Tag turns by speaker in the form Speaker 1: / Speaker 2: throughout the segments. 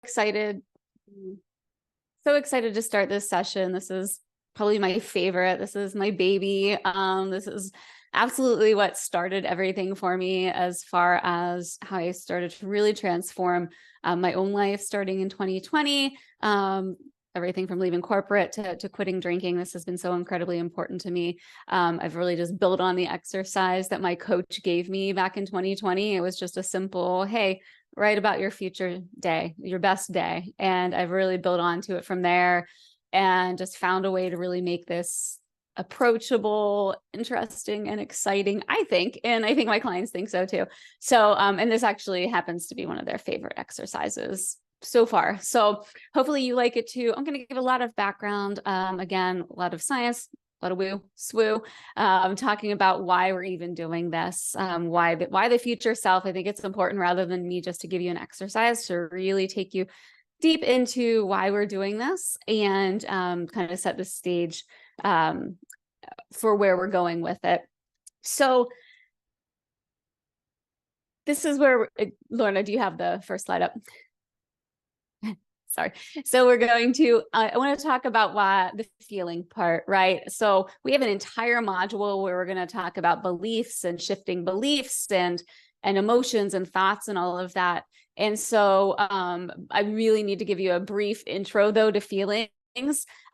Speaker 1: excited. So excited to start this session. This is probably my favorite. This is my baby. This is absolutely what started everything for me as far as how I started to really transform my own life starting in 2020. Everything from leaving corporate to quitting drinking. This has been so incredibly important to me. I've really just built on the exercise that my coach gave me back in 2020. It was just a simple, hey, write about your future day, your best day. And I've really built onto it from there and just found a way to really make this approachable, interesting, and exciting, I think. And I think my clients think so too. So, and this actually happens to be one of their favorite exercises so far. So hopefully you like it too. I'm going to give a lot of background, again, a lot of science, a lot of woo, swoo, talking about why we're even doing this, why the future self. I think it's important rather than me just to give you an exercise to really take you deep into why we're doing this and kind of set the stage for where we're going with it. So this is where, Lorna, do you have the first slide up? Sorry. So we're going to, I want to talk about why the feeling part, right? So we have an entire module where we're going to talk about beliefs and shifting beliefs and emotions and thoughts and all of that. And so I really need to give you a brief intro though to feelings,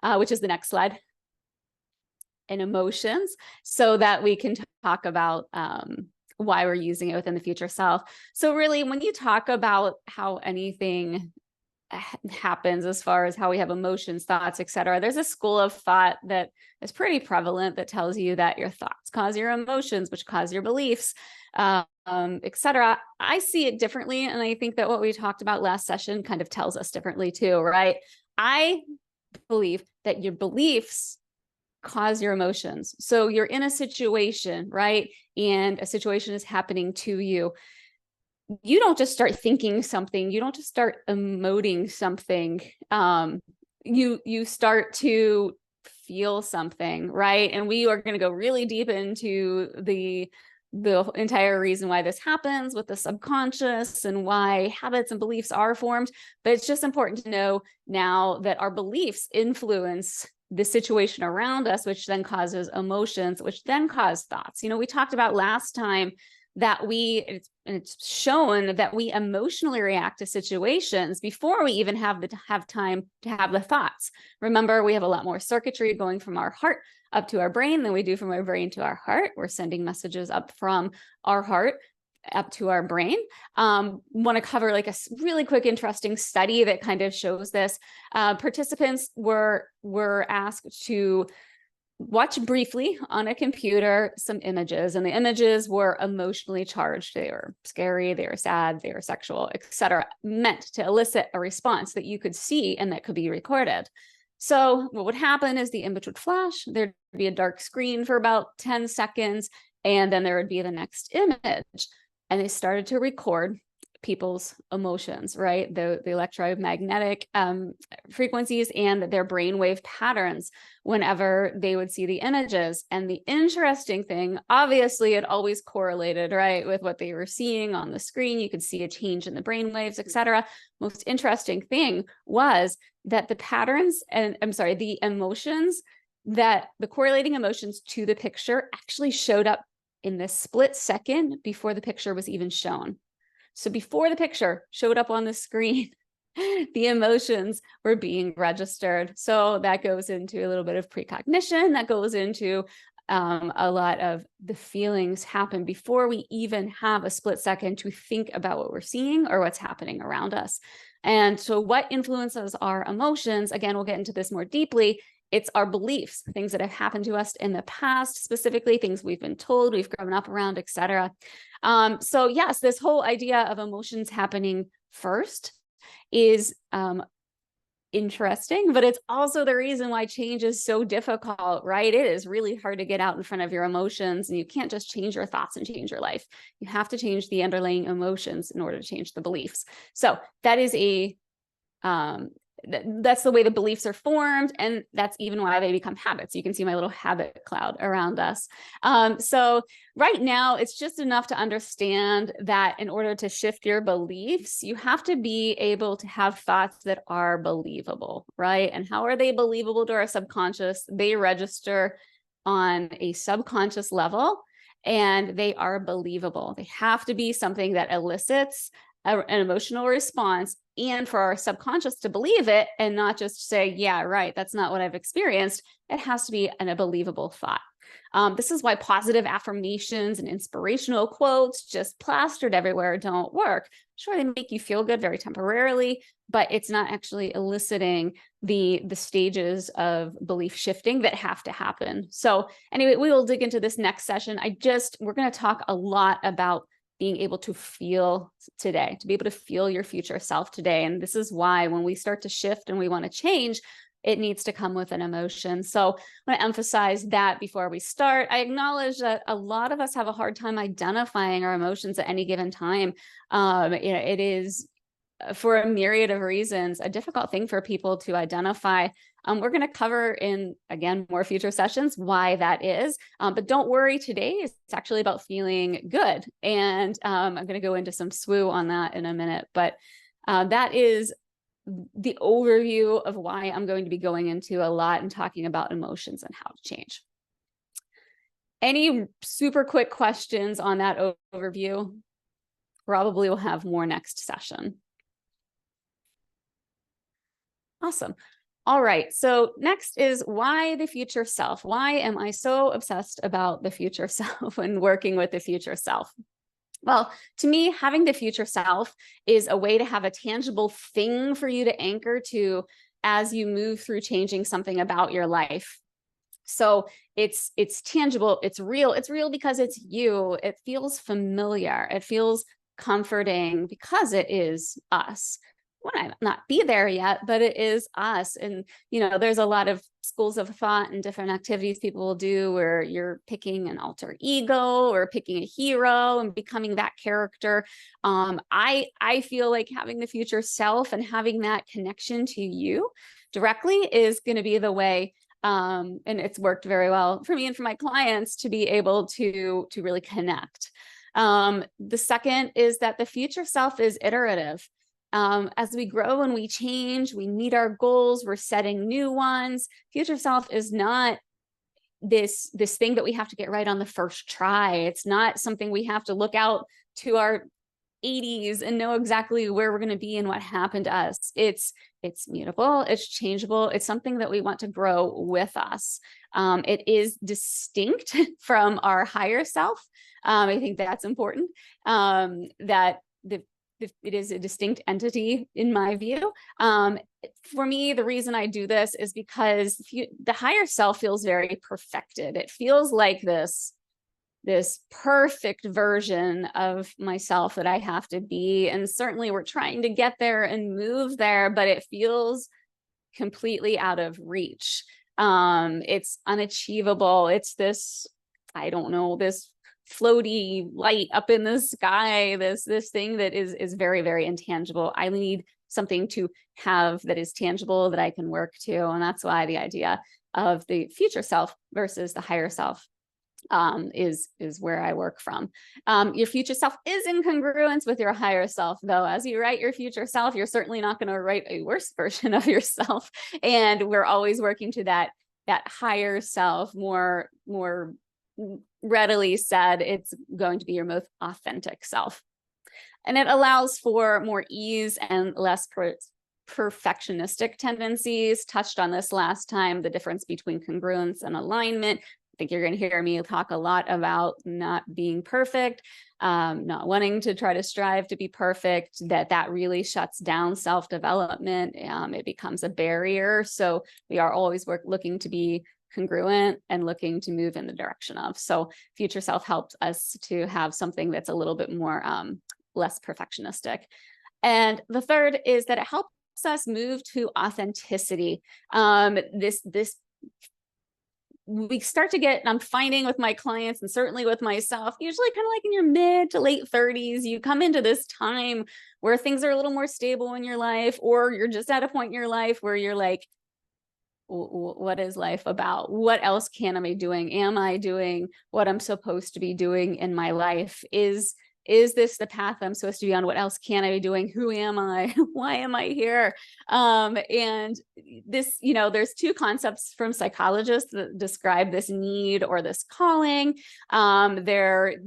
Speaker 1: which is the next slide, and emotions, so that we can talk about why we're using it within the future self. So really, when you talk about how anything happens as far as how we have emotions, thoughts, etc., there's a school of thought that is pretty prevalent that tells you that your thoughts cause your emotions, which cause your beliefs, etc. I see it differently, and I think that what we talked about last session kind of tells us differently too, right? I believe that your beliefs cause your emotions. So you're in a situation, right? And a situation is happening to you. You don't just start thinking something. You don't just start emoting something. You start to feel something, right? And we are going to go really deep into the entire reason why this happens with the subconscious and why habits and beliefs are formed. But it's just important to know now that our beliefs influence the situation around us, which then causes emotions, which then cause thoughts. You know, we talked about last time that it's shown that we emotionally react to situations before we even have time to have the thoughts. Remember, we have a lot more circuitry going from our heart up to our brain than we do from our brain to our heart. We're sending messages up from our heart up to our brain. Want to cover like a really quick, interesting study that kind of shows this. Participants were asked to watch briefly on a computer some images, and the images were emotionally charged. They were scary, they were sad, they were sexual, etc., meant to elicit a response that you could see and that could be recorded. So what would happen is the image would flash, there'd be a dark screen for about 10 seconds, and then there would be the next image. And they started to record people's emotions, right? The electromagnetic frequencies and their brainwave patterns whenever they would see the images. And the interesting thing, obviously, it always correlated, right, with what they were seeing on the screen. You could see a change in the brainwaves, etc. Most interesting thing was that the patterns, and the emotions, that the correlating emotions to the picture actually showed up in this split second before the picture was even shown. So before the picture showed up on the screen, the emotions were being registered. So that goes into a little bit of precognition. That goes into a lot of the feelings happen before we even have a split second to think about what we're seeing or what's happening around us. And so what influences our emotions, again, we'll get into this more deeply, it's our beliefs, things that have happened to us in the past, specifically things we've been told, we've grown up around, etc. So yes, this whole idea of emotions happening first is interesting, but it's also the reason why change is so difficult, right? It is really hard to get out in front of your emotions, and you can't just change your thoughts and change your life. You have to change the underlying emotions in order to change the beliefs. So that is that's the way the beliefs are formed, and that's even why they become habits. You can see my little habit cloud around us. So right now, it's just enough to understand that in order to shift your beliefs, you have to be able to have thoughts that are believable, right? And how are they believable to our subconscious? They register on a subconscious level, and they are believable. They have to be something that elicits an emotional response, and for our subconscious to believe it and not just say, yeah, right, that's not what I've experienced. It has to be a believable thought. This is why positive affirmations and inspirational quotes just plastered everywhere don't work. Sure, they make you feel good very temporarily, but it's not actually eliciting the stages of belief shifting that have to happen. So anyway, we will dig into this next session. We're going to talk a lot about being able to feel today, to be able to feel your future self today. And this is why when we start to shift and we want to change, it needs to come with an emotion. So I want to emphasize that before we start. I acknowledge that a lot of us have a hard time identifying our emotions at any given time. It is, for a myriad of reasons, a difficult thing for people to identify. We're going to cover in, again, more future sessions why that is. But don't worry, today it's actually about feeling good. And I'm going to go into some SWOO on that in a minute. But that is the overview of why I'm going to be going into a lot and talking about emotions and how to change. Any super quick questions on that overview? Probably we'll have more next session. Awesome. All right. So next is why the future self? Why am I so obsessed about the future self and working with the future self? Well, to me, having the future self is a way to have a tangible thing for you to anchor to as you move through changing something about your life. So it's tangible, it's real because it's you. It feels familiar. It feels comforting because it is us. We might not be there yet, but it is us. And, there's a lot of schools of thought and different activities people will do where you're picking an alter ego or picking a hero and becoming that character. I feel like having the future self and having that connection to you directly is going to be the way. And it's worked very well for me and for my clients to be able to really connect. The second is that the future self is iterative. As we grow and we change, we meet our goals, we're setting new ones. Future self is not this thing that we have to get right on the first try. It's not something we have to look out to our 80s and know exactly where we're going to be and what happened to us. It's mutable, it's changeable, it's something that we want to grow with us. It is distinct from our higher self. I think that's important, that it is a distinct entity in my view. For me, the reason I do this is because the higher self feels very perfected. It feels like this perfect version of myself that I have to be. And certainly we're trying to get there and move there, but it feels completely out of reach. It's unachievable. It's this, I don't know, this floaty light up in the sky, this thing that is very, very intangible. I need something to have that is tangible that I can work to. And that's why the idea of the future self versus the higher self is where I work from. Your future self is in congruence with your higher self, though. As you write your future self, you're certainly not going to write a worse version of yourself. And we're always working to that higher self, more readily said, it's going to be your most authentic self. And it allows for more ease and less perfectionistic tendencies. Touched on this last time, the difference between congruence and alignment. I think you're going to hear me talk a lot about not being perfect, not wanting to try to strive to be perfect, that really shuts down self-development. It becomes a barrier. So we are always looking to be congruent and looking to move in the direction of. So future self helps us to have something that's a little bit more less perfectionistic. And the third is that it helps us move to authenticity. This we start to get, and I'm finding with my clients and certainly with myself, usually kind of like in your mid to late 30s, you come into this time where things are a little more stable in your life, or you're just at a point in your life where you're like, what is life about? What else can I be doing? Am I doing what I'm supposed to be doing in my life? Is this the path I'm supposed to be on? What else can I be doing? Who am I? Why am I here? And this, there's two concepts from psychologists that describe this need or this calling. They're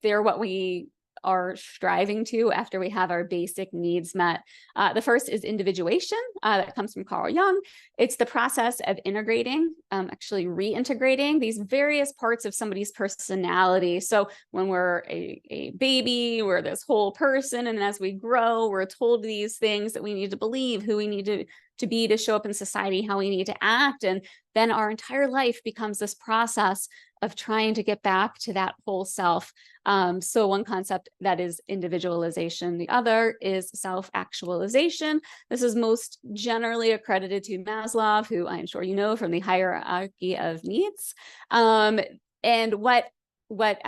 Speaker 1: what we are striving to after we have our basic needs met. The first is individuation. That comes from Carl Jung. It's the process of integrating, actually reintegrating these various parts of somebody's personality. So when we're a baby, we're this whole person. And as we grow, we're told these things that we need to believe, who we need to be to show up in society, how we need to act. And then our entire life becomes this process of trying to get back to that whole self. So one concept that is individualization. The other is self-actualization. This is most generally accredited to Maslow, who I'm sure you know from the hierarchy of needs. And what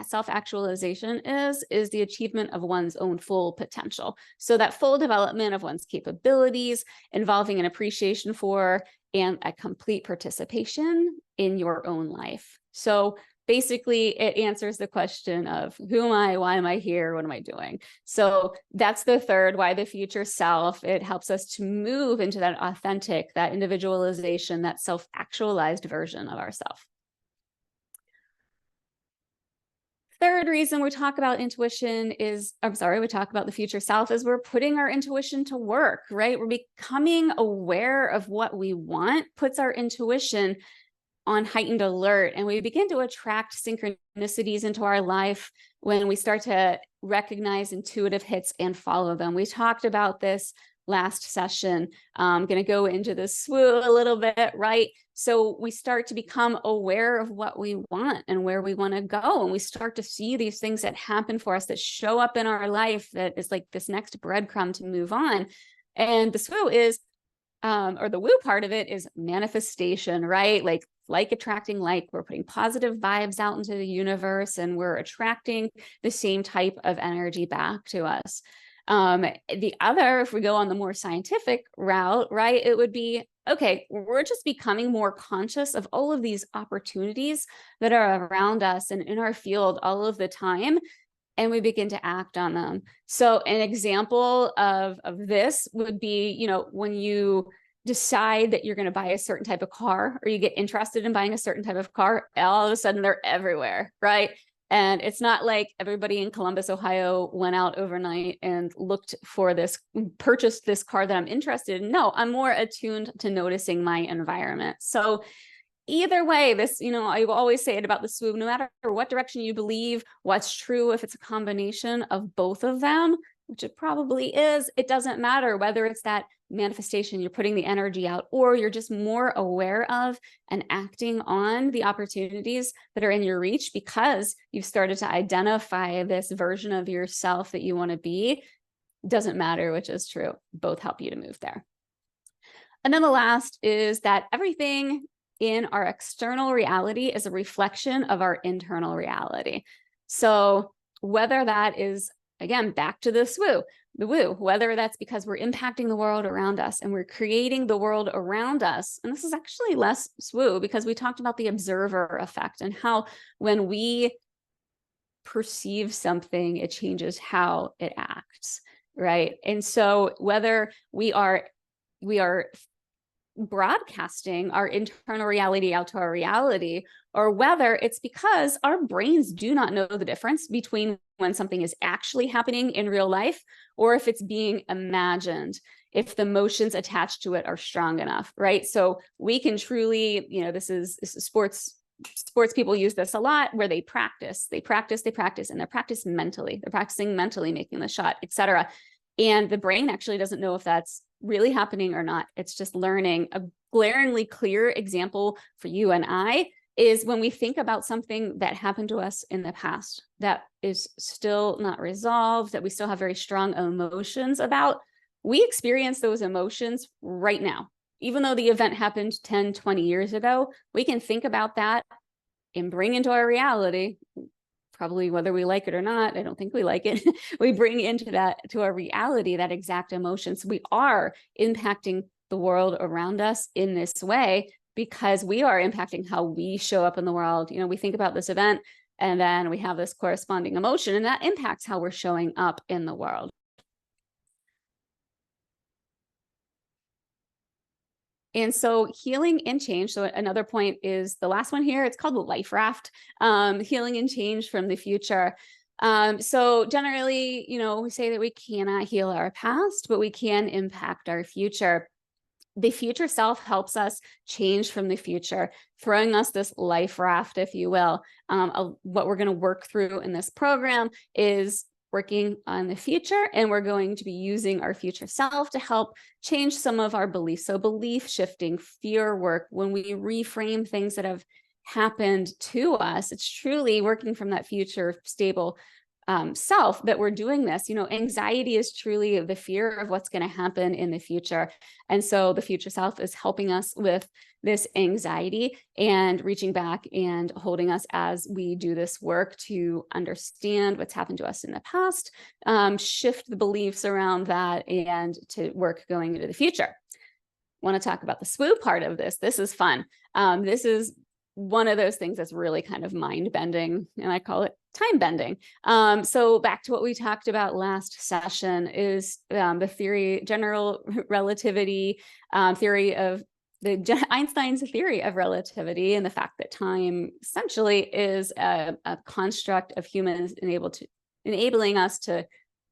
Speaker 1: self-actualization is the achievement of one's own full potential. So that full development of one's capabilities, involving an appreciation for and a complete participation in your own life. So basically, it answers the question of who am I? Why am I here? What am I doing? So that's the third, why the future self. It helps us to move into that authentic, that individualization, that self-actualized version of ourselves. Third reason we talk about intuition is, we talk about the future self, is we're putting our intuition to work, right? We're becoming aware of what we want, puts our intuition on heightened alert, and we begin to attract synchronicities into our life when we start to recognize intuitive hits and follow them. We talked about this last session. I'm going to go into the SWOO a little bit, right? So we start to become aware of what we want and where we want to go. And we start to see these things that happen for us, that show up in our life, that is like this next breadcrumb to move on. And the SWOO is, or the woo part of it is manifestation, right? Like attracting like, we're putting positive vibes out into the universe and we're attracting the same type of energy back to us. The other, if we go on the more scientific route, right, it would be, okay, we're just becoming more conscious of all of these opportunities that are around us and in our field all of the time, and we begin to act on them. So an example of this would be, when you decide that you're going to buy a certain type of car, or you get interested in buying a certain type of car, all of a sudden they're everywhere, right? And it's not like everybody in Columbus, Ohio went out overnight and purchased this car that I'm interested in. No, I'm more attuned to noticing my environment. So either way, this, I will always say it about the SWOO, no matter what direction you believe, what's true, if it's a combination of both of them, which it probably is, it doesn't matter whether it's that manifestation, you're putting the energy out, or you're just more aware of and acting on the opportunities that are in your reach because you've started to identify this version of yourself that you want to be. Doesn't matter which is true, both help you to move there. And then the last is that everything in our external reality is a reflection of our internal reality. So whether that is, again, back to the SWOO, the woo, whether that's because we're impacting the world around us and we're creating the world around us. And this is actually less SWOO because we talked about the observer effect and how when we perceive something, it changes how it acts, right? And so whether we are broadcasting our internal reality out to our reality, or whether it's because our brains do not know the difference between when something is actually happening in real life or if it's being imagined, if the emotions attached to it are strong enough, right? So we can truly, this is sports people use this a lot, where they practice, and they're practicing mentally making the shot, etc. And the brain actually doesn't know if that's really happening or not. It's just learning. A glaringly clear example for you and I is when we think about something that happened to us in the past that is still not resolved, that we still have very strong emotions about. We experience those emotions right now. even though the event happened 10, 20 years ago, we can think about that and bring into our reality, probably whether we like it or not. I don't think we like it. We bring into that, to our reality, that exact emotion. So we are impacting the world around us in this way because we are impacting how we show up in the world. You know, we think about this event and then we have this corresponding emotion, and that impacts how we're showing up in the world. And so healing and change. So another point is the last one here. It's called the life raft, healing and change from the future. So generally, you know, we say that we cannot heal our past, but we can impact our future. The future self helps us change from the future, throwing us this life raft, if you will. What we're going to work through in this program is working on the future, and we're going to be using our future self to help change some of our beliefs. So belief shifting, fear work, when we reframe things that have happened to us, it's truly working from that future stable self that we're doing this. You know, anxiety is truly the fear of what's going to happen in the future. And so the future self is helping us with this anxiety and reaching back and holding us as we do this work to understand what's happened to us in the past, shift the beliefs around that, and to work going into the future. Want to talk about the SWOO part of this. This is fun. This is one of those things that's really kind of mind bending, and I call it time bending. So back to what we talked about last session is the theory, general relativity theory of Einstein's theory of relativity, and the fact that time essentially is a construct of humans enabling us to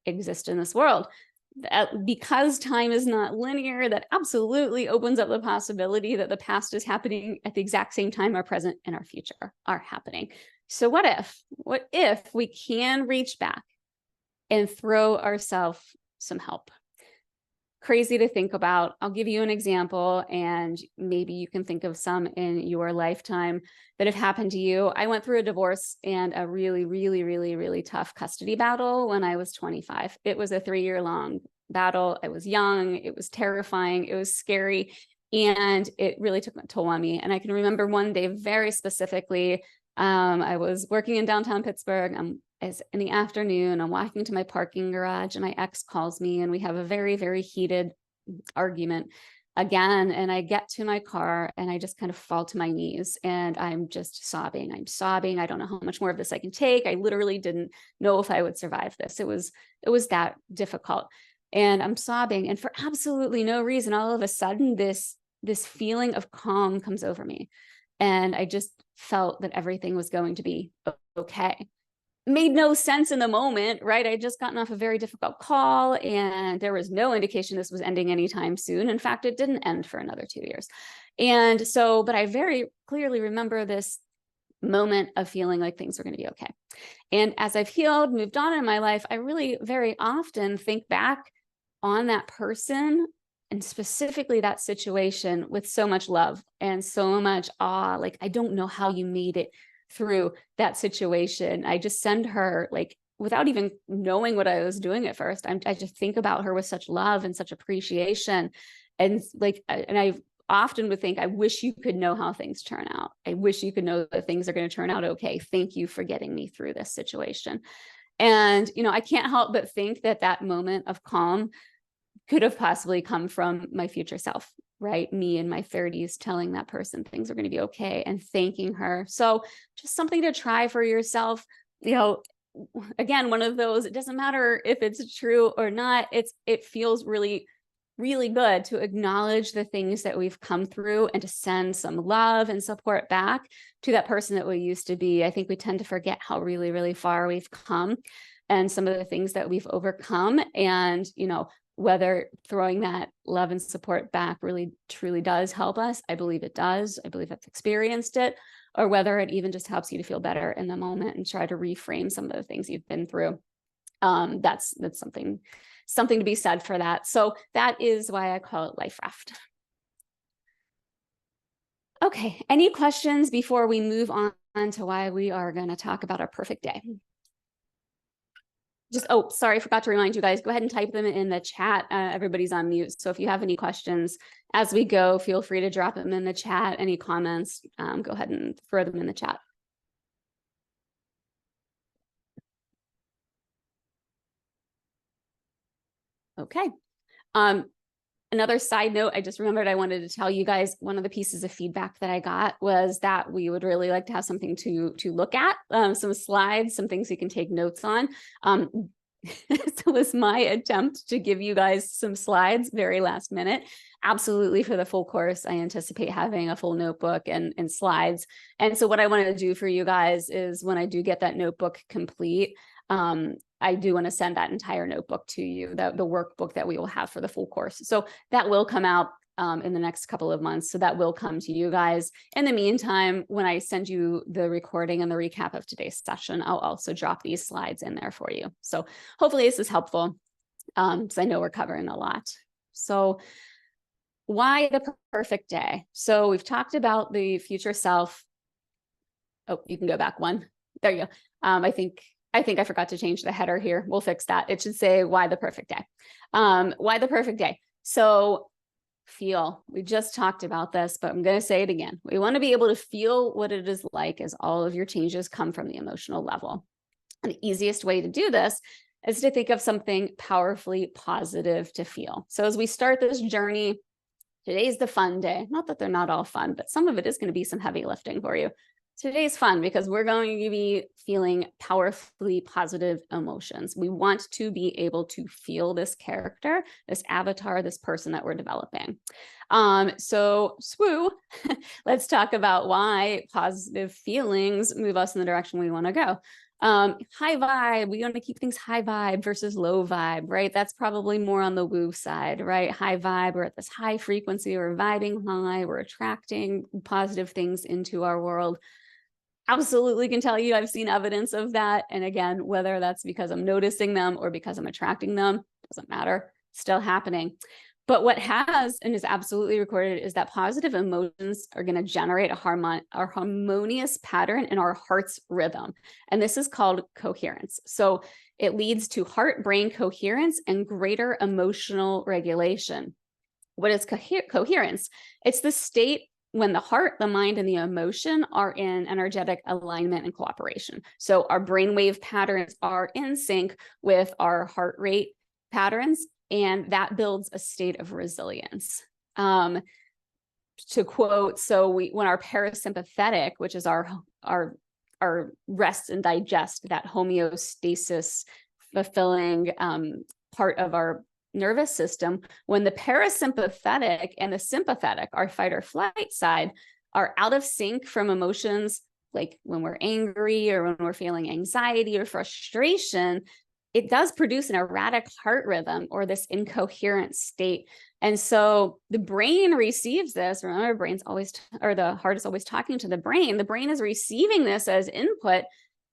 Speaker 1: exist in this world. Because time is not linear, that absolutely opens up the possibility that the past is happening at the exact same time our present and our future are happening. So what if we can reach back and throw ourselves some help? Crazy to think about. I'll give you an example, and maybe you can think of some in your lifetime that have happened to you. I went through a divorce and a really, really, really, really tough custody battle when I was 25. It was a 3-year-long battle. I was young. It was terrifying. It was scary. And it really took a toll on me. And I can remember one day very specifically, I was working in downtown Pittsburgh. As in the afternoon, I'm walking to my parking garage, and my ex calls me, and we have a very, very heated argument again. And I get to my car and I just kind of fall to my knees, and I'm just sobbing. I'm sobbing. I don't know how much more of this I can take. I literally didn't know if I would survive this. It was that difficult. And I'm sobbing, and for absolutely no reason, all of a sudden, this feeling of calm comes over me. And I just felt that everything was going to be okay. Made no sense in the moment, right? I just gotten off a very difficult call, and there was no indication this was ending anytime soon. In fact, it didn't end for another 2 years. And so, but I very clearly remember this moment of feeling like things were going to be okay. And as I've healed, moved on in my life, I really very often think back on that person, and specifically that situation, with so much love and so much awe. Like, I don't know how you made it through that situation. I just send her, like, without even knowing what I was doing at first, I just think about her with such love and such appreciation. And like, and I often would think, I wish you could know how things turn out. I wish you could know that things are going to turn out okay. Thank you for getting me through this situation. And, you know, I can't help but think that that moment of calm could have possibly come from my future self, right? Me in my 30s telling that person things are going to be okay and thanking her. So just something to try for yourself. You know, again, one of those, it doesn't matter if it's true or not. It feels really, really good to acknowledge the things that we've come through and to send some love and support back to that person that we used to be. I think we tend to forget how really, really far we've come and some of the things that we've overcome. And, you know, whether throwing that love and support back really truly does help us. I believe it does. I believe I've experienced it. Or whether it even just helps you to feel better in the moment and try to reframe some of the things you've been through. That's something to be said for that. So that is why I call it Life Raft. Okay, any questions before we move on to why we are going to talk about our perfect day? oh, sorry, I forgot to remind you guys, go ahead and type them in the chat. Everybody's on mute. So if you have any questions as we go, feel free to drop them in the chat. Any comments, go ahead and throw them in the chat. Okay. Another side note, I just remembered I wanted to tell you guys, one of the pieces of feedback that I got was that we would really like to have something to look at, some slides, some things you can take notes on. So it was my attempt to give you guys some slides very last minute. Absolutely, for the full course, I anticipate having a full notebook and slides. And so what I wanted to do for you guys is when I do get that notebook complete, I do want to send that entire notebook to you, the workbook that we will have for the full course. So that will come out in the next couple of months. So that will come to you guys. In the meantime, when I send you the recording and the recap of today's session, I'll also drop these slides in there for you. So hopefully this is helpful, because I know we're covering a lot. So why the perfect day? So we've talked about the future self. Oh, you can go back one. There you go. I think I forgot to change the header here. We'll fix that. It should say why the perfect day. Why the perfect day? So feel, we just talked about this, but I'm going to say it again. We want to be able to feel what it is like as all of your changes come from the emotional level. And the easiest way to do this is to think of something powerfully positive to feel. So as we start this journey, today's the fun day. Not that they're not all fun, but some of it is going to be some heavy lifting for you. Today's fun because we're going to be feeling powerfully positive emotions. We want to be able to feel this character, this avatar, this person that we're developing. So swoo, let's talk about why positive feelings move us in the direction we want to go. High vibe, we want to keep things high vibe versus low vibe, right? That's probably more on the woo side, right? High vibe, we're at this high frequency, we're vibing high, we're attracting positive things into our world. Absolutely can tell you I've seen evidence of that. And again, whether that's because I'm noticing them or because I'm attracting them, doesn't matter, still happening. But what has and is absolutely recorded is that positive emotions are going to generate a harmonious pattern in our heart's rhythm. And this is called coherence. So it leads to heart-brain coherence and greater emotional regulation. What is coherence? It's the state when the heart, the mind, and the emotion are in energetic alignment and cooperation. So our brainwave patterns are in sync with our heart rate patterns, and that builds a state of resilience. To quote, so when our parasympathetic, which is our rest and digest, that homeostasis fulfilling part of our nervous system, when the parasympathetic and the sympathetic, our fight or flight side, are out of sync from emotions, like when we're angry or when we're feeling anxiety or frustration, it does produce an erratic heart rhythm or this incoherent state. And so the brain receives this. Remember, the heart is always talking to the brain. The brain is receiving this as input,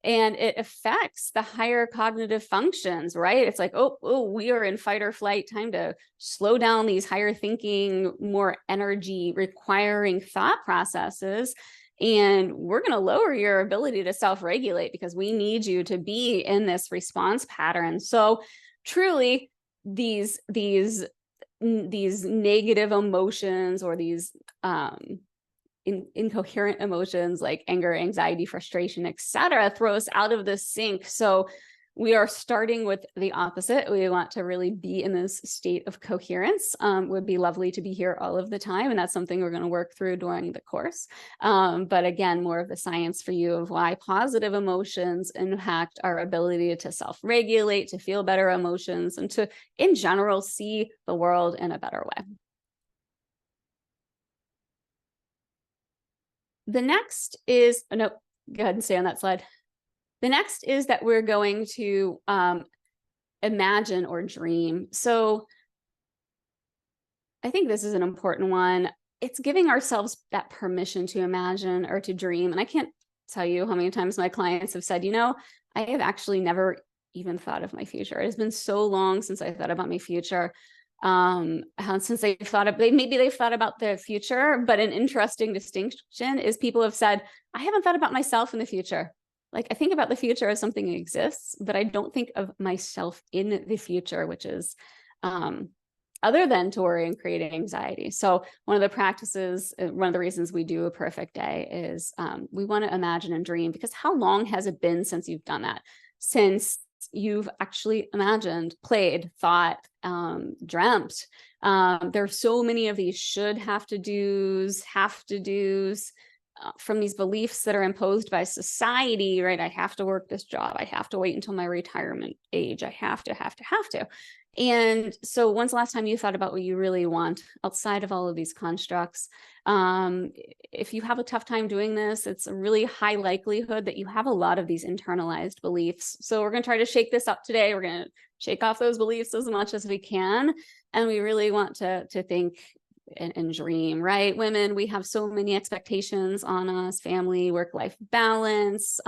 Speaker 1: and it affects the higher cognitive functions, right? It's like, oh, we are in fight or flight, time to slow down these higher thinking, more energy requiring thought processes. And we're going to lower your ability to self-regulate because we need you to be in this response pattern. So truly, these negative emotions or these incoherent emotions like anger, anxiety, frustration, etc., throw us out of the sync. So we are starting with the opposite. We want to really be in this state of coherence. Would be lovely to be here all of the time, and that's something we're going to work through during the course. But again, more of the science for you of why positive emotions impact our ability to self-regulate, to feel better emotions, and to, in general, see the world in a better way. The next is, oh, no, go ahead and stay on that slide. The next is that we're going to imagine or dream. So I think this is an important one. It's giving ourselves that permission to imagine or to dream. And I can't tell you how many times my clients have said, I have actually never even thought of my future. It has been so long since I thought about my future. Since they've thought of, maybe they've thought about the future, but an interesting distinction is people have said, I haven't thought about myself in the future. Like, I think about the future as something that exists, but I don't think of myself in the future, which is other than to worry and create anxiety. So one of the practices, one of the reasons we do a perfect day is we want to imagine and dream, because how long has it been since you've done that? Since you've actually imagined, played, thought, dreamt. There are so many of these should, have to do's, from these beliefs that are imposed by society, right? I have to work this job. I have to wait until my retirement age. I have to. And so when's the last time you thought about what you really want outside of all of these constructs? If you have a tough time doing this, it's a really high likelihood that you have a lot of these internalized beliefs. So we're going to try to shake this up today. We're going to shake off those beliefs as much as we can. And we really want to think and dream, right? Women, we have so many expectations on us: family, work-life balance,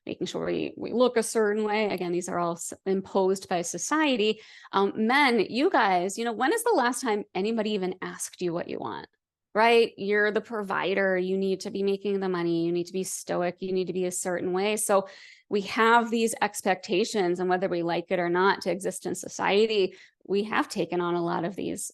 Speaker 1: making sure we look a certain way. Again, these are all imposed by society. Men, you guys, when is the last time anybody even asked you what you want? Right? You're the provider. You need to be making the money. You need to be stoic. You need to be a certain way. So we have these expectations, and whether we like it or not, to exist in society, we have taken on a lot of these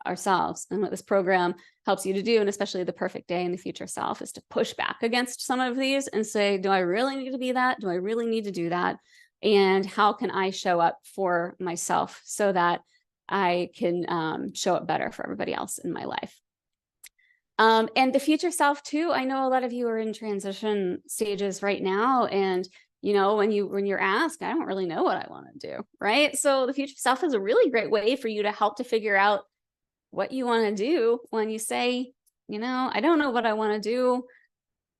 Speaker 1: ourselves. And what this program helps you to do, and especially the perfect day and the future self, is to push back against some of these and say, do I really need to be that? Do I really need to do that? And how can I show up for myself so that I can show up better for everybody else in my life? And the future self too. I know a lot of you are in transition stages right now, and when you're asked, I don't really know what I want to do, right? So the future self is a really great way for you to help to figure out what you want to do when you say, I don't know what I want to do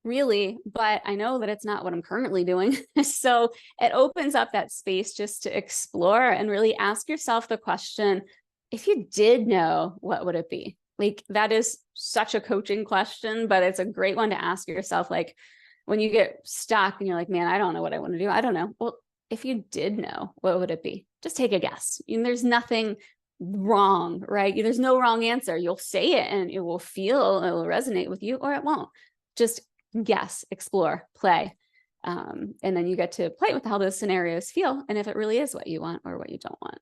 Speaker 1: really, but I know that it's not what I'm currently doing. So it opens up that space just to explore and really ask yourself the question, if you did know, what would it be? Like, that is such a coaching question, but it's a great one to ask yourself. Like, when you get stuck and you're like, man, I don't know what I want to do. I don't know. Well, if you did know, what would it be? Just take a guess. There's nothing wrong, right? There's no wrong answer. You'll say it and it will resonate with you, or it won't. Just guess, explore, play. And then you get to play with how those scenarios feel, and if it really is what you want or what you don't want.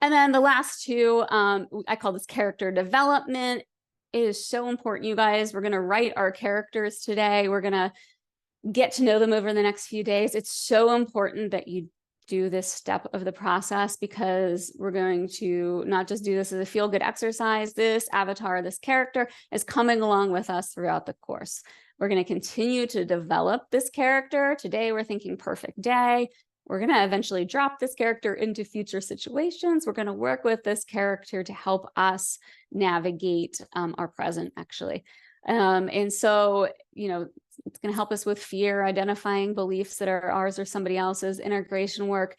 Speaker 1: And then the last two, I call this character development. It is so important, you guys. We're going to write our characters today. We're going to get to know them over the next few days. It's so important that you do this step of the process, because we're going to not just do this as a feel-good exercise. This avatar, this character, is coming along with us throughout the course. We're going to continue to develop this character. Today, we're thinking perfect day. We're going to eventually drop this character into future situations. We're going to work with this character to help us navigate our present, actually. And so, it's going to help us with fear, identifying beliefs that are ours or somebody else's, integration work.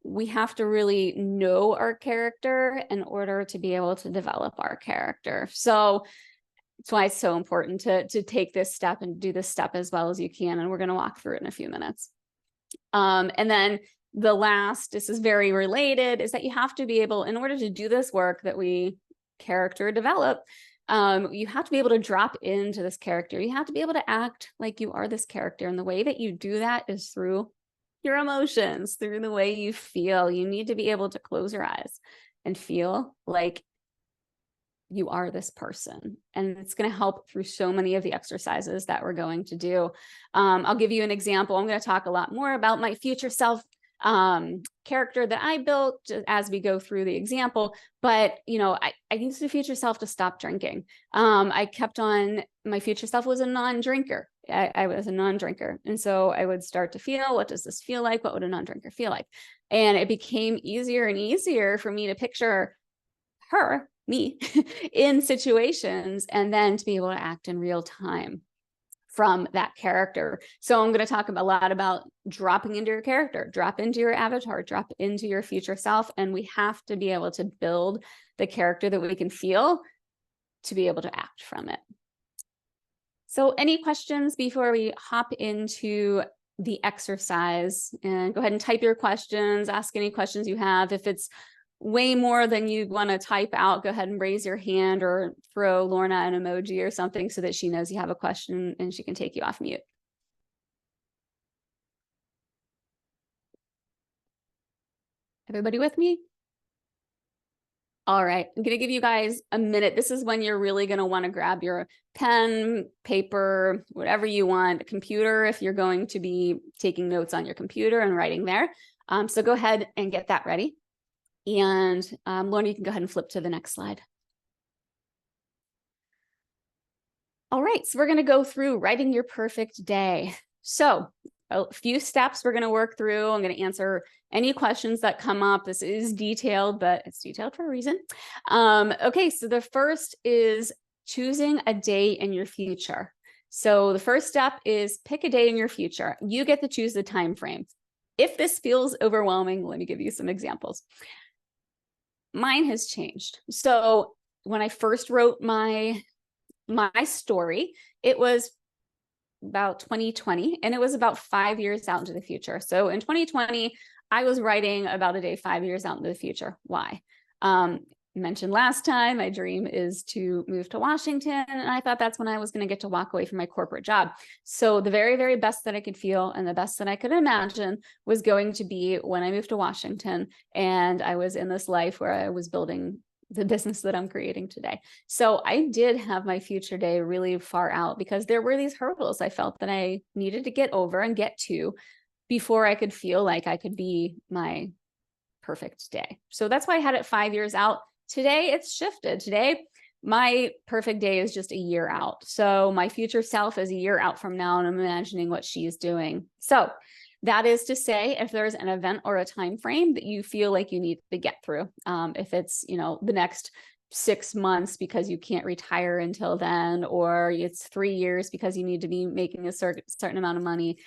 Speaker 1: We have to really know our character in order to be able to develop our character. So that's why it's so important to take this step and do this step as well as you can. And we're going to walk through it in a few minutes. And then the last, this is very related, is that you have to be able, in order to do this work that we character develop, you have to be able to drop into this character. You have to be able to act like you are this character. And the way that you do that is through your emotions, through the way you feel. You need to be able to close your eyes and feel like you are this person. And it's going to help through so many of the exercises that we're going to do. I'll give you an example. I'm going to talk a lot more about my future self character that I built as we go through the example. But, I used the future self to stop drinking. I kept on, my future self was a non-drinker. I was a non-drinker. And so I would start to feel, what does this feel like? What would a non-drinker feel like? And it became easier and easier for me to picture me in situations, and then to be able to act in real time from that character. So I'm going to talk a lot about dropping into your character, drop into your avatar, drop into your future self. And we have to be able to build the character that we can feel to be able to act from it. So any questions before we hop into the exercise? And go ahead and type your questions, ask any questions you have. If it's way more than you want to type out, go ahead and raise your hand or throw Lorna an emoji or something so that she knows you have a question and she can take you off mute. Everybody with me? All right, I'm going to give you guys a minute. This is when you're really going to want to grab your pen, paper, whatever you want, a computer if you're going to be taking notes on your computer and writing there. So go ahead and get that ready. And Lorna, you can go ahead and flip to the next slide. All right, so we're going to go through writing your perfect day. So a few steps we're going to work through. I'm going to answer any questions that come up. This is detailed, but it's detailed for a reason. Okay, so the first is choosing a day in your future. So the first step is pick a day in your future. You get to choose the time frame. If this feels overwhelming, let me give you some examples. Mine has changed. So when I first wrote my story, it was about 2020, and it was about 5 years out into the future. So in 2020, I was writing about a day 5 years out into the future. Why? Mentioned last time, my dream is to move to Washington, and I thought that's when I was going to get to walk away from my corporate job. So the very, very best that I could feel and the best that I could imagine was going to be when I moved to Washington, and I was in this life where I was building the business that I'm creating today. So I did have my future day really far out because there were these hurdles I felt that I needed to get over and get to before I could feel like I could be my perfect day. So that's why I had it 5 years out. Today it's shifted. Today, my perfect day is just a year out. So my future self is a year out from now, and I'm imagining what she's doing. So that is to say, if there's an event or a time frame that you feel like you need to get through, if it's, the next 6 months because you can't retire until then, or it's 3 years because you need to be making a certain amount of money,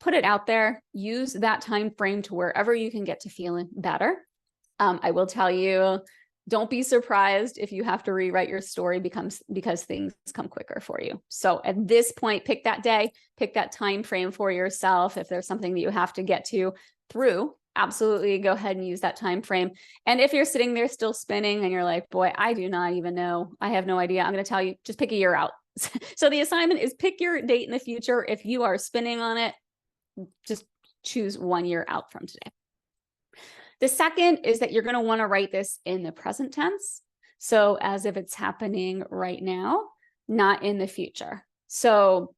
Speaker 1: put it out there. Use that time frame to wherever you can get to feeling better. I will tell you, don't be surprised if you have to rewrite your story because things come quicker for you. So at this point, pick that day, pick that time frame for yourself. If there's something that you have to get to through, absolutely go ahead and use that time frame. And if you're sitting there still spinning and you're like, boy, I do not even know, I have no idea, I'm going to tell you, just pick a year out. So the assignment is pick your date in the future. If you are spinning on it, just choose 1 year out from today. The second is that you're going to want to write this in the present tense. So as if it's happening right now, not in the future. So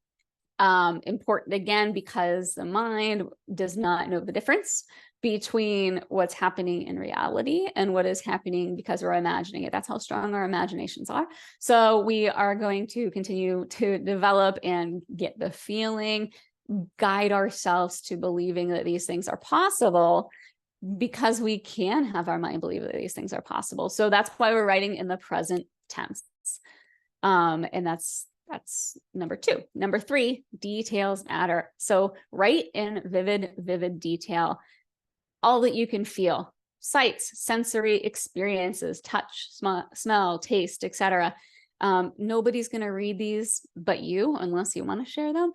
Speaker 1: important again, because the mind does not know the difference between what's happening in reality and what is happening because we're imagining it. That's how strong our imaginations are. So we are going to continue to develop and get the feeling, guide ourselves to believing that these things are possible, because we can have our mind believe that these things are possible. So that's why we're writing in the present tense. And that's number 2. Number 3, details matter. So write in vivid detail, all that you can feel: sights, sensory experiences, touch, smell, taste, etc. Nobody's going to read these but you, unless you want to share them.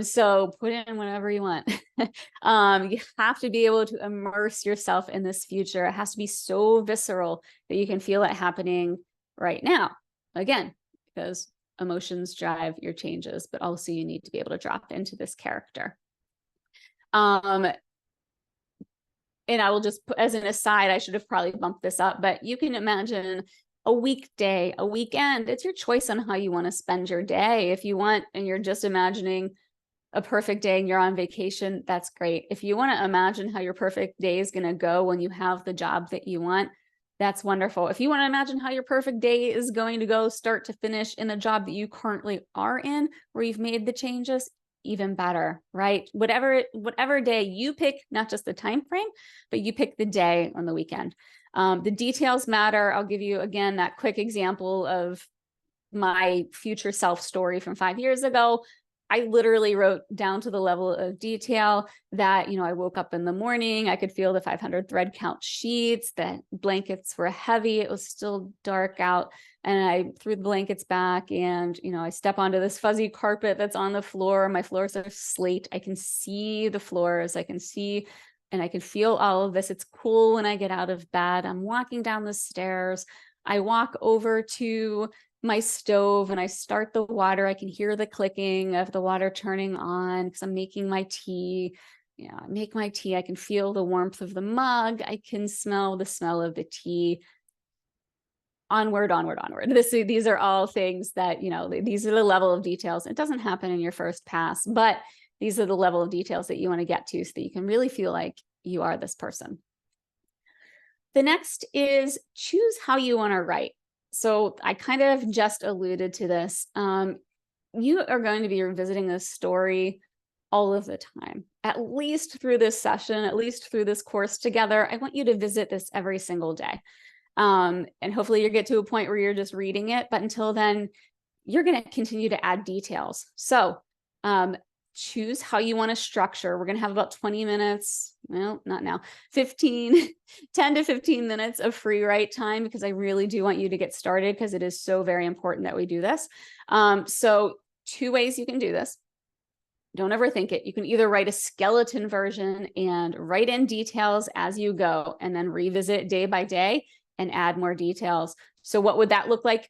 Speaker 1: So put in whatever you want. You have to be able to immerse yourself in this future. It has to be so visceral that you can feel it happening right now. Again, because emotions drive your changes, but also you need to be able to drop into this character. And I will just put, as an aside, I should have probably bumped this up, but you can imagine a weekday, a weekend. It's your choice on how you want to spend your day. If you want, and you're just imagining a perfect day and you're on vacation, that's great. If you want to imagine how your perfect day is going to go when you have the job that you want, that's wonderful. If you want to imagine how your perfect day is going to go start to finish in the job that you currently are in, where you've made the changes, even better, right? Whatever day you pick, not just the time frame, but you pick the day on the weekend. The details matter. I'll give you again that quick example of my future self story from 5 years ago. I literally wrote down to the level of detail that, I woke up in the morning, I could feel the 500 thread count sheets, the blankets were heavy, it was still dark out, and I threw the blankets back and, I step onto this fuzzy carpet that's on the floor. My floors are slate. I can see the floors. I can see and I can feel all of this. It's cool when I get out of bed. I'm walking down the stairs. I walk over to my stove and I start the water. I can hear the clicking of the water turning on because I'm making my tea. Yeah, I make my tea. I can feel the warmth of the mug. I can smell the smell of the tea. Onward, onward, onward. These are all things that, these are the level of details. It doesn't happen in your first pass, but these are the level of details that you want to get to so that you can really feel like you are this person. The next is choose how you want to write. So I kind of just alluded to this. You are going to be revisiting this story all of the time, at least through this session, at least through this course together. I want you to visit this every single day. And hopefully you get to a point where you're just reading it. But until then, you're going to continue to add details. So choose how you want to structure. We're going to have about 20 minutes. Well, not now, 10 to 15 minutes of free write time, because I really do want you to get started because it is so very important that we do this. So 2 ways you can do this. Don't overthink it. You can either write a skeleton version and write in details as you go and then revisit day by day and add more details. So what would that look like?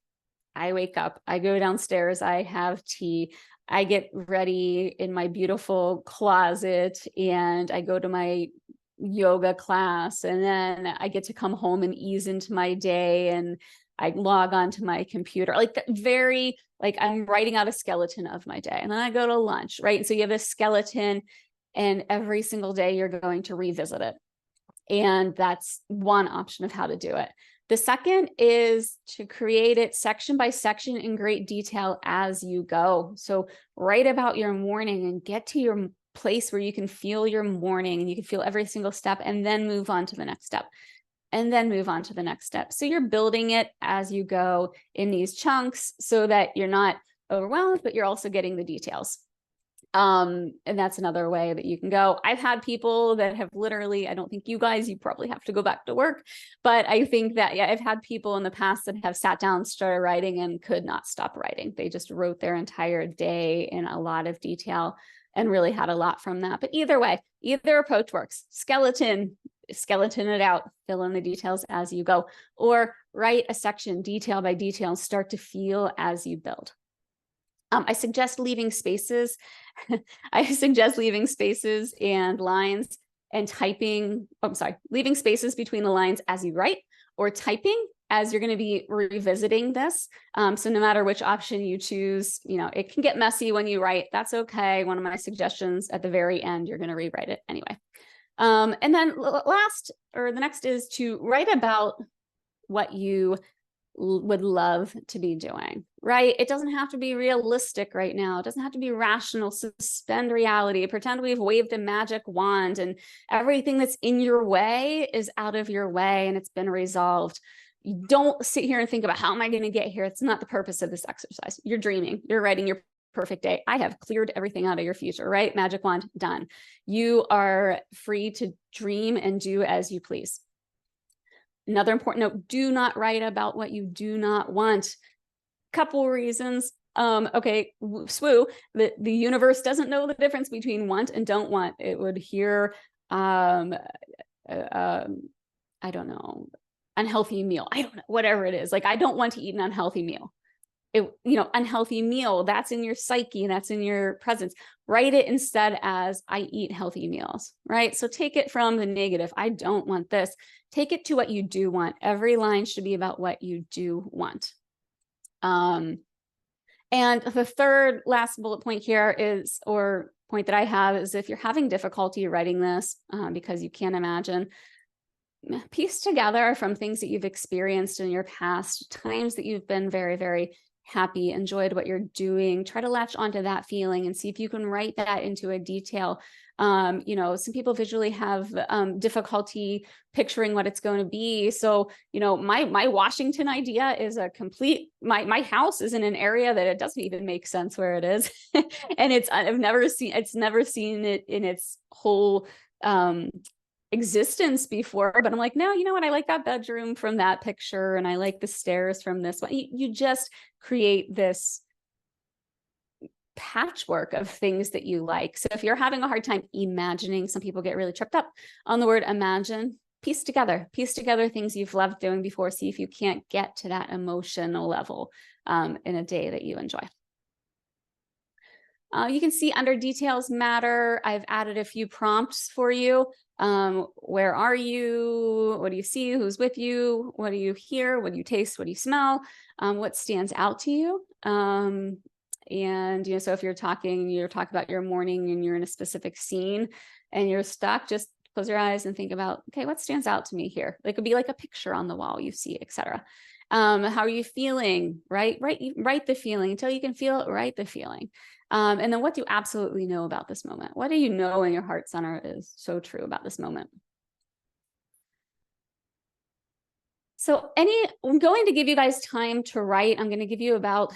Speaker 1: I wake up, I go downstairs, I have tea, I get ready in my beautiful closet, and I go to my yoga class, and then I get to come home and ease into my day, and I log onto my computer, like I'm writing out a skeleton of my day, and then I go to lunch, right? So you have a skeleton, and every single day you're going to revisit it. And that's one option of how to do it. The second is to create it section by section in great detail as you go. So write about your morning and get to your place where you can feel your morning and you can feel every single step, and then move on to the next step, and then move on to the next step. So you're building it as you go in these chunks so that you're not overwhelmed, but you're also getting the details. And that's another way that you can go. I've had people that have literally, I don't think you probably have to go back to work, but I think that, yeah, I've had people in the past that have sat down, started writing, and could not stop writing. They just wrote their entire day in a lot of detail and really had a lot from that. But either way, either approach works. Skeleton it out, fill in the details as you go, or write a section detail by detail, start to feel as you build. I suggest leaving spaces. I suggest leaving spaces and lines and typing. Leaving spaces between the lines as you write, or typing as you're going to be revisiting this. So no matter which option you choose, it can get messy when you write. That's okay. One of my suggestions at the very end, you're going to rewrite it anyway. And then the next is to write about what you would love to be doing, right? It doesn't have to be realistic right now. It doesn't have to be rational. Suspend reality. Pretend we've waved a magic wand and everything that's in your way is out of your way and it's been resolved. You don't sit here and think about how am I going to get here? It's not the purpose of this exercise. You're dreaming. You're writing your perfect day. I have cleared everything out of your future, right? Magic wand, done. You are free to dream and do as you please. Another important note, do not write about what you do not want. Couple reasons. Okay, swoo, the universe doesn't know the difference between want and don't want. It would hear, I don't know, unhealthy meal. I don't know, whatever it is. Like, I don't want to eat an unhealthy meal. Unhealthy meal, that's in your psyche, that's in your presence. Write it instead as I eat healthy meals, right? So take it from the negative, I don't want this. Take it to what you do want. Every line should be about what you do want. And the third last bullet point here is, or point that I have, is if you're having difficulty writing this because you can't imagine, piece together from things that you've experienced in your past, times that you've been very, very happy, enjoyed what you're doing. Try to latch onto that feeling and see if you can write that into a detail. Some people visually have difficulty picturing what it's going to be. So, my Washington idea is a complete, my house is in an area that it doesn't even make sense where it is. And I've never seen it in its whole existence before, but I'm like, no, you know what? I like that bedroom from that picture, and I like the stairs from this one. You just create this patchwork of things that you like. So if you're having a hard time imagining, some people get really tripped up on the word imagine, piece together things you've loved doing before. See if you can't get to that emotional level in a day that you enjoy. You can see under details matter, I've added a few prompts for you. Where are you? What do you see? Who's with you? What do you hear? What do you taste? What do you smell? What stands out to you? And so if you're talking about your morning and you're in a specific scene and you're stuck, just close your eyes and think about, okay, what stands out to me here? It could be like a picture on the wall you see, etc. How are you feeling? Write the feeling until you can feel it. Write the feeling. And then what do you absolutely know about this moment? What do you know in your heart center is so true about this moment? So I'm going to give you guys time to write. I'm going to give you about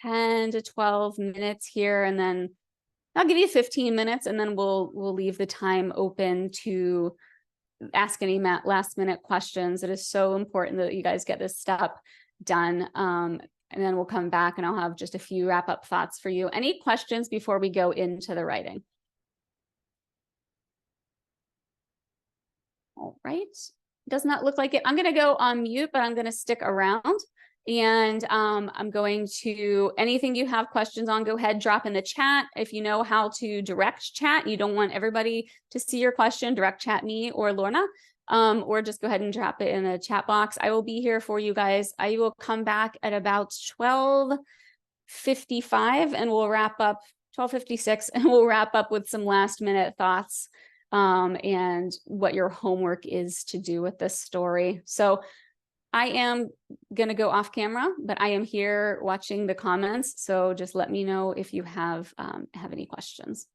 Speaker 1: 10 to 12 minutes here, and then I'll give you 15 minutes, and then we'll leave the time open to ask any last minute questions. It is so important that you guys get this step done. And then we'll come back and I'll have just a few wrap up thoughts for you. Any questions before we go into the writing? All right. Does not look like it. I'm going to go on mute, but I'm going to stick around. And I'm going to, anything you have questions on, go ahead, drop in the chat. If you know how to direct chat, you don't want everybody to see your question, direct chat me or Lorna, or just go ahead and drop it in the chat box. I will be here for you guys. I will come back at about 12:55 and we'll wrap up 12:56 and we'll wrap up with some last minute thoughts and what your homework is to do with this story. So I am going to go off camera, but I am here watching the comments. So just let me know if you have any questions.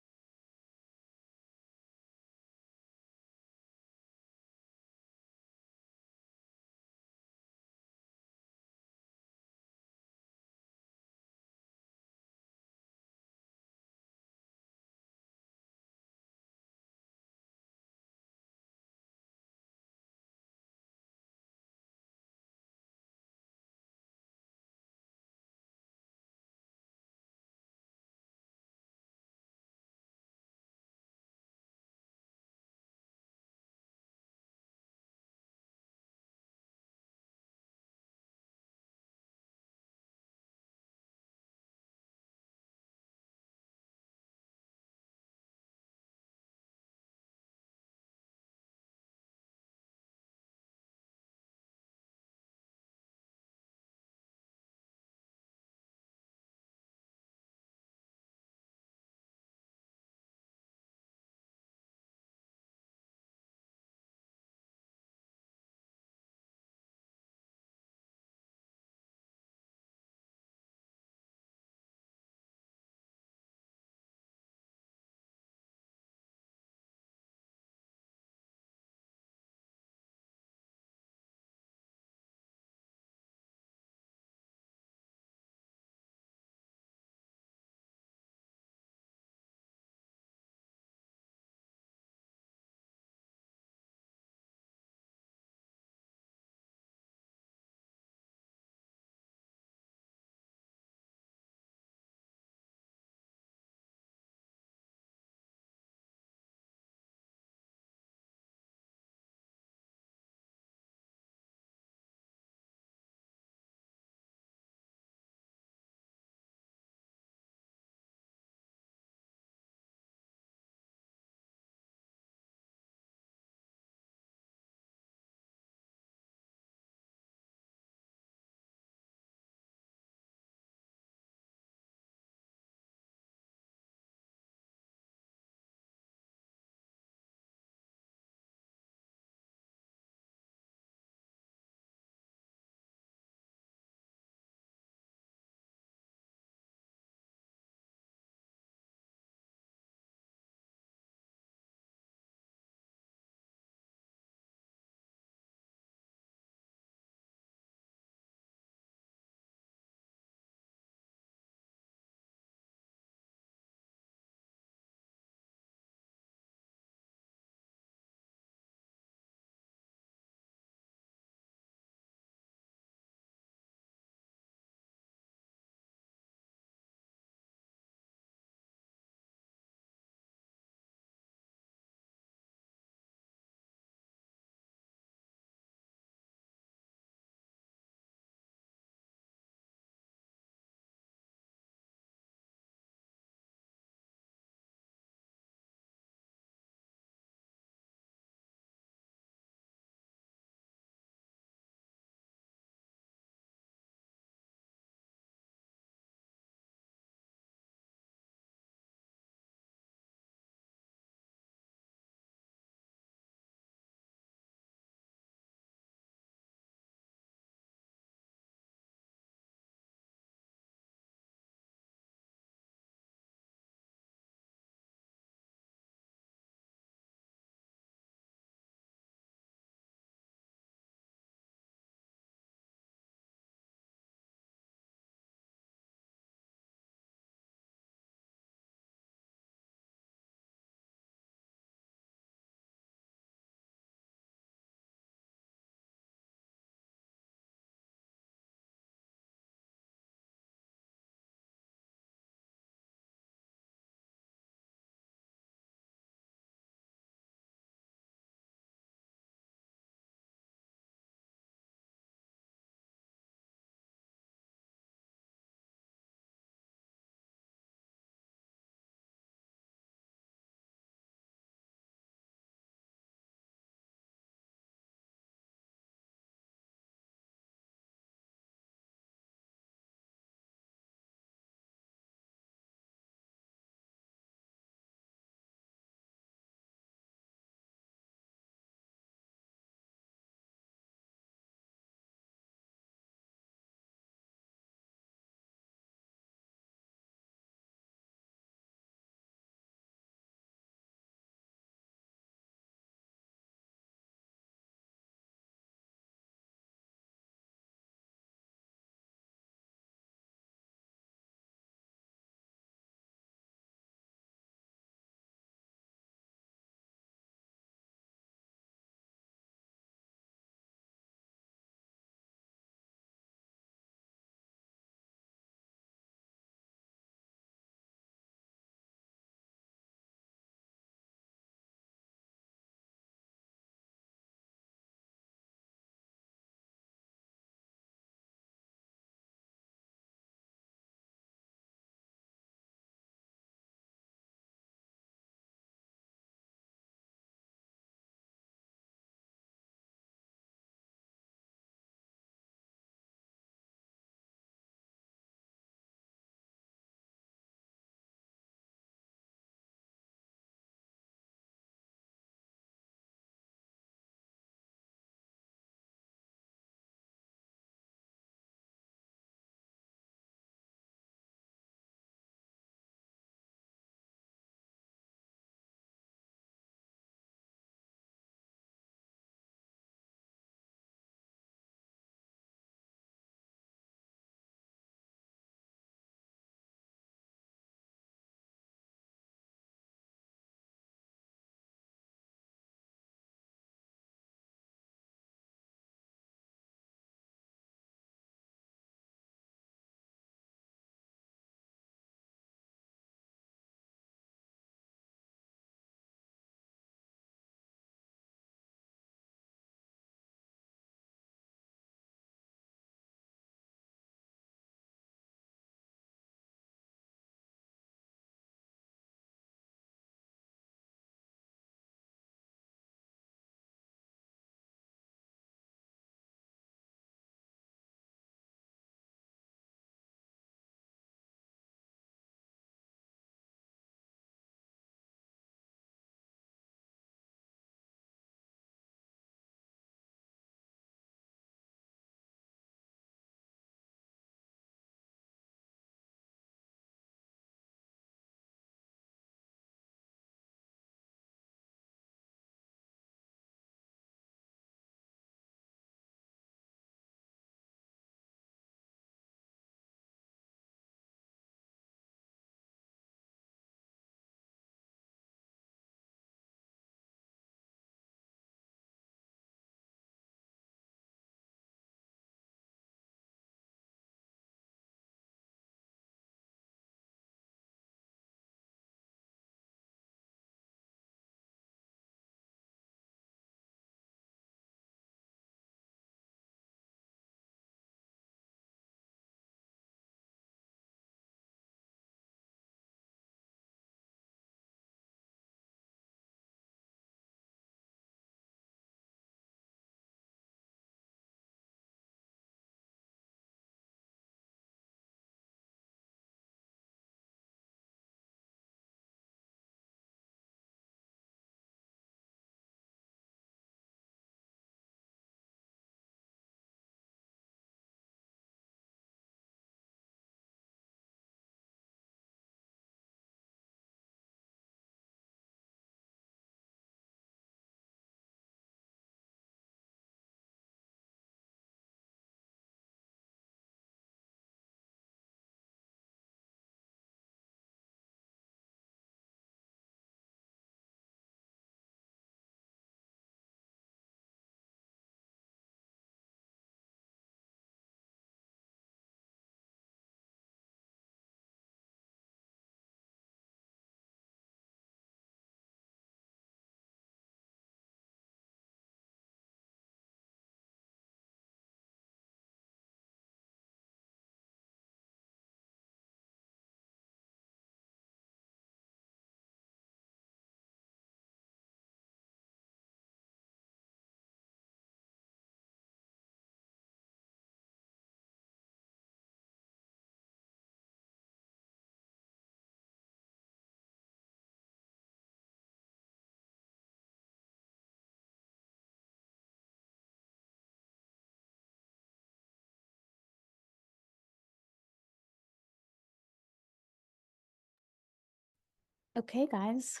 Speaker 1: Okay, guys,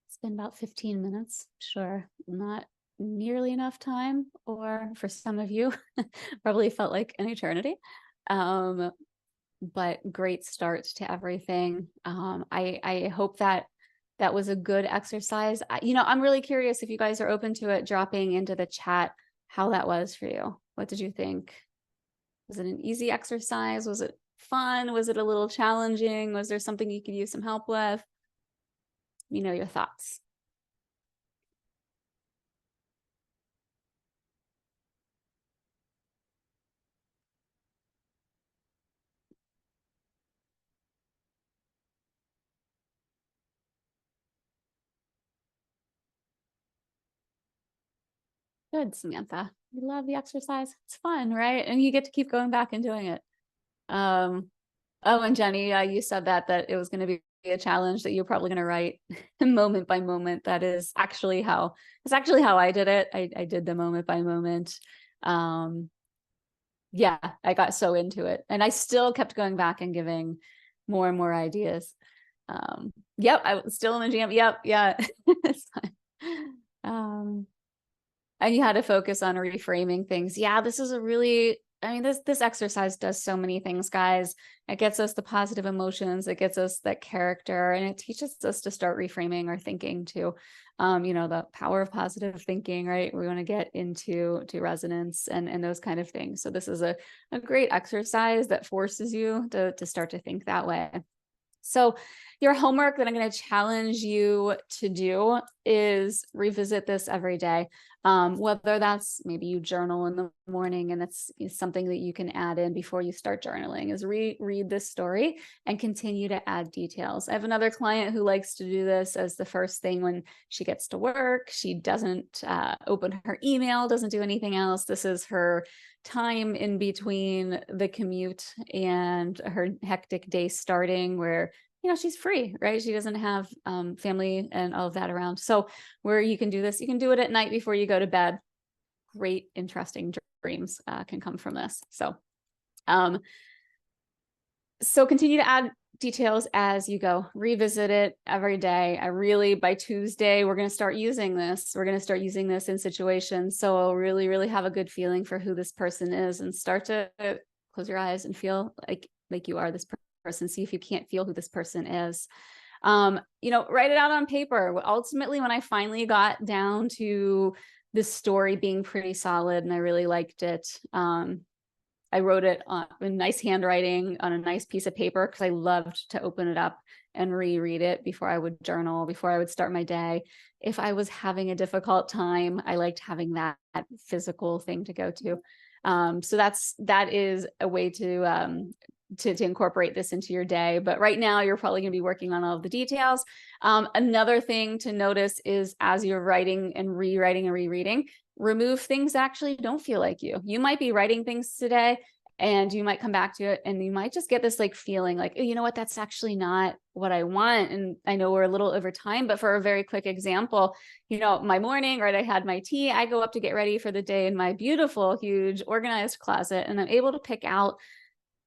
Speaker 1: it's been about 15 minutes. Sure, not nearly enough time, or for some of you, probably felt like an eternity. Um, but great start to everything. I hope that that was a good exercise. I'm really curious if you guys are open to it, dropping into the chat how that was for you. What did you think? Was it an easy exercise? Was it fun? Was it a little challenging? Was there something you could use some help with? Your thoughts. Good, Samantha. You love the exercise. It's fun, right? And you get to keep going back and doing it. Um, oh, and Jenny, you said that it was going to be a challenge that you're probably going to write moment by moment. That is actually how I did it. I did the moment by moment. Yeah, I got so into it, and I still kept going back and giving more and more ideas. Yep, I was still in the jam. Yep, yeah. It's fine. And you had to focus on reframing things. Yeah, this is this exercise does so many things, guys. It gets us the positive emotions, it gets us that character, and it teaches us to start reframing our thinking too. The power of positive thinking, right? We want to get into resonance and those kind of things. So this is a great exercise that forces you to start to think that way. So your homework that I'm going to challenge you to do is revisit this every day. Whether that's maybe you journal in the morning and it's something that you can add in before you start journaling, is reread this story and continue to add details. I have another client who likes to do this as the first thing when she gets to work. She doesn't open her email, doesn't do anything else. This is her time in between the commute and her hectic day starting, where she's free, right? She doesn't have family and all of that around. So where you can do this, you can do it at night before you go to bed. Great, interesting dreams can come from this. So continue to add details as you go. Revisit it every day. By Tuesday, we're going to start using this. We're going to start using this in situations. So I'll really, really have a good feeling for who this person is, and start to close your eyes and feel like you are this person. See if you can't feel who this person is. Write it out on paper. Ultimately, when I finally got down to this story being pretty solid and I really liked it, I wrote it on in nice handwriting on a nice piece of paper, because I loved to open it up and reread it before I would journal, before I would start my day. If I was having a difficult time, I liked having that physical thing to go to. So that is a way to incorporate this into your day. But right now, you're probably going to be working on all of the details. Another thing to notice is, as you're writing and rewriting and rereading, remove things that actually don't feel like you. You might be writing things today and you might come back to it and you might just get this feeling like, oh, you know what, that's actually not what I want. And I know we're a little over time, but for a very quick example, my morning, right, I had my tea, I go up to get ready for the day in my beautiful, huge, organized closet, and I'm able to pick out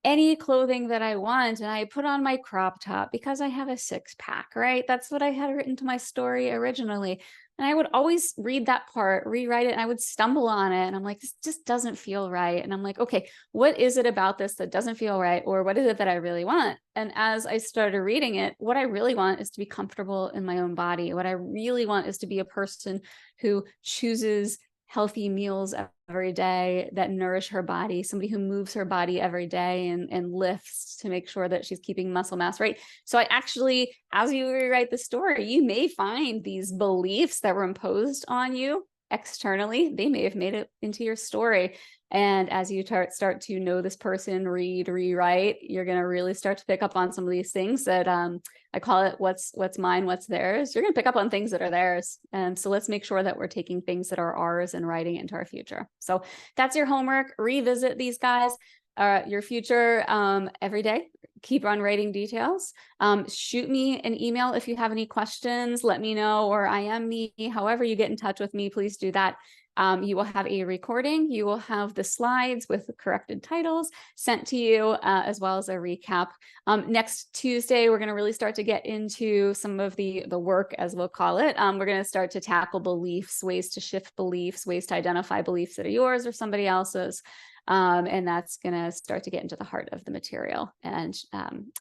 Speaker 1: any clothing that I want, and I put on my crop top because I have a 6-pack, right? That's what I had written to my story originally. And I would always read that part, rewrite it, and I would stumble on it. And I'm like, this just doesn't feel right. And I'm like, okay, what is it about this that doesn't feel right? Or what is it that I really want? And as I started reading it, what I really want is to be comfortable in my own body. What I really want is to be a person who chooses healthy meals every day that nourish her body, somebody who moves her body every day and lifts to make sure that she's keeping muscle mass, right? So I actually, as you rewrite the story, you may find these beliefs that were imposed on you externally, they may have made it into your story. And as you start to know this person, rewrite, you're going to really start to pick up on some of these things that I call it what's mine, what's theirs. You're going to pick up on things that are theirs. And so let's make sure that we're taking things that are ours and writing it into our future. So that's your homework. Revisit these guys, your future every day. Keep on writing details. Shoot me an email if you have any questions. Let me know, or IM me. However you get in touch with me, please do that. You will have a recording. You will have the slides with the corrected titles sent to you, as well as a recap. Next Tuesday, we're going to really start to get into some of the work, as we'll call it. We're going to start to tackle beliefs, ways to shift beliefs, ways to identify beliefs that are yours or somebody else's. And that's going to start to get into the heart of the material and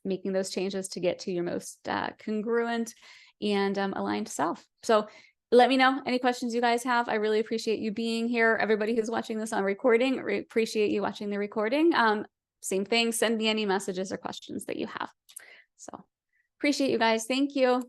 Speaker 1: making those changes to get to your most congruent and aligned self. So let me know any questions you guys have. I really appreciate you being here. Everybody who's watching this on recording, appreciate you watching the recording. Same thing, send me any messages or questions that you have. So appreciate you guys. Thank you.